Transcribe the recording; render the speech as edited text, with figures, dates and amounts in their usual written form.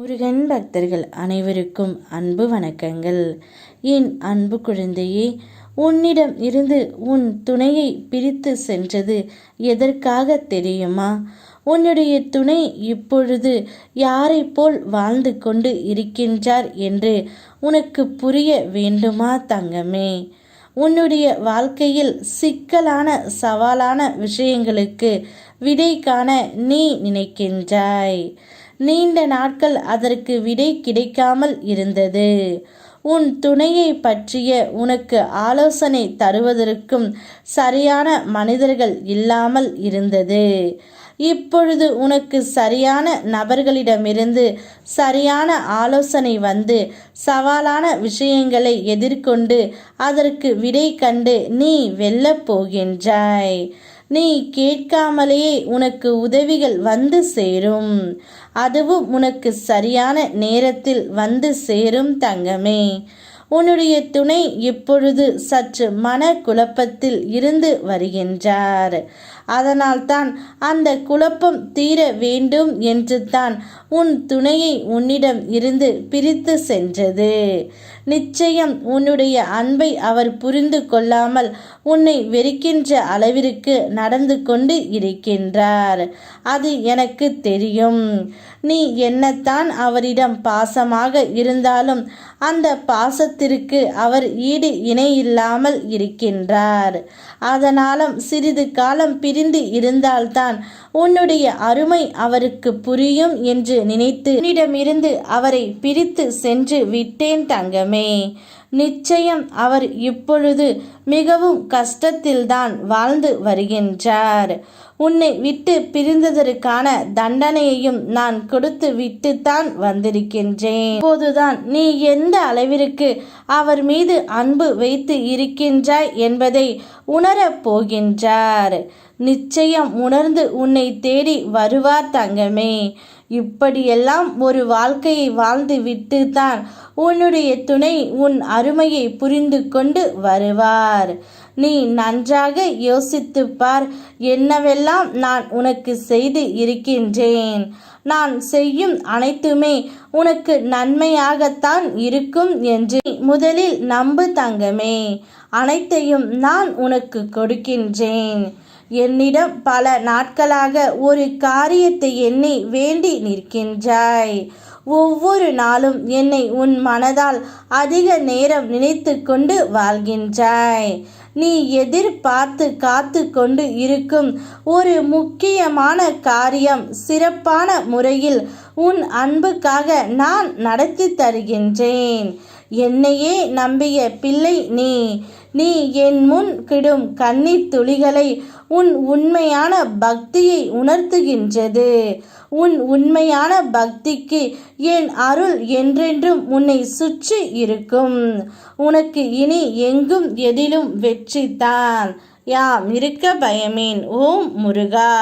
முருகன் பக்தர்கள் அனைவருக்கும் அன்பு வணக்கங்கள். என் அன்பு குழந்தையே, உன்னிடம் இருந்து உன் துணையை பிரித்து சென்றது எதற்காக தெரியுமா? உன்னுடைய துணை இப்பொழுது யாரை போல் வாழ்ந்து கொண்டு இருக்கின்றார் என்று உனக்கு புரிய வேண்டுமா தங்கமே? உன்னுடைய வாழ்க்கையில் சிக்கலான சவாலான விஷயங்களுக்கு விடை காண நீ நினைக்கின்றாய். நீண்ட நாட்கள் அதற்கு விடை கிடைக்காமல் இருந்தது. உன் துணையை பற்றிய உனக்கு ஆலோசனை தருவதற்கும் சரியான மனிதர்கள் இல்லாமல் இருந்தது. இப்பொழுது உனக்கு சரியான நபர்களிடமிருந்து சரியான ஆலோசனை வந்து சவாலான விஷயங்களை எதிர்கொண்டு அதற்கு விடை கண்டு நீ வெல்லப் போகின்றாய். நீ கேட்காமலேயே உனக்கு உதவிகள் வந்து சேரும். அதுவும் உனக்கு சரியான நேரத்தில் வந்து சேரும் தங்கமே. உன்னுடைய துணை இப்பொழுது சற்று மன குழப்பத்தில் இருந்து வருகின்றார். அதனால்தான் அந்த குழப்பம் தீர வேண்டும் என்று தான் உன் துணையை உன்னிடம் இருந்து பிரித்து சென்றது. நிச்சயம் உன்னுடைய அன்பை அவர் புரிந்து கொள்ளாமல் உன்னை வெறுக்கின்ற அளவிற்கு நடந்து கொண்டு இருக்கின்றார். அது எனக்கு தெரியும். நீ என்னத்தான் அவரிடம் பாசமாக இருந்தாலும் அந்த பாசத்திற்கு அவர் ஈடு இணையில்லாமல் இருக்கின்றார். அதனாலும் சிறிது காலம் பிரிந்து இருந்தால்தான் உன்னுடைய அருமை அவருக்கு புரியும் என்று நினைத்து உன்னிடமிருந்து அவரை பிரித்து சென்று விட்டேன் தங்கமே. நிச்சயம் அவர் இப்பொழுது மிகவும் கஷ்டத்தில்தான் வாழ்ந்து வருகின்றார். உன்னை விட்டு பிரிந்ததற்கான தண்டனையையும் நான் கொடுத்து விட்டுத்தான் வந்திருக்கின்றேன். இப்போதுதான் நீ எந்த அளவிற்கு அவர் மீது அன்பு வைத்து இருக்கின்றாய் என்பதை உணரப் போகின்றார். நிச்சயம் உணர்ந்து உன்னை தேடி வருவார் தங்கமே. இப்படியெல்லாம் ஒரு வாழ்க்கையை வாழ்ந்து விட்டு தான் உன்னுடைய துணை உன் அருமையை புரிந்து கொண்டு வருவார். நீ நன்றாக யோசித்துப் பார். என்னவெல்லாம் நான் உனக்கு செய்து இருக்கின்றேன். நான் செய்யும் அனைத்துமே உனக்கு நன்மையாகத்தான் இருக்கும் என்று முதலில் நம்பு தங்கமே. அனைத்தையும் நான் உனக்கு கொடுக்கின்றேன். என்னிடம் பல நாட்களாக ஒரு காரியத்தை எண்ணி வேண்டி நிற்கின்றாய். ஒவ்வொரு நாளும் என்னை உன் மனதால் அதிக நேரம் நினைத்து கொண்டு வாழ்கின்றாய். நீ எதிர்பார்த்து காத்து கொண்டு இருக்கும் ஒரு முக்கியமான காரியம் சிறப்பான முறையில் உன் அன்புக்காக நான் நடத்தி தருகின்றேன். என்னையே நம்பிய பிள்ளை நீ என் முன் கிடும் கண்ணீர் துளிகளை உன் உண்மையான பக்தியை உணர்த்துகின்றது. உன் உண்மையான பக்திக்கு என் அருள் என்றென்றும் உன்னை சுற்றி இருக்கும். உனக்கு இனி எங்கும் எதிலும் வெற்றிதான். யாம் இருக்க பயமேன். ஓம் முருகா.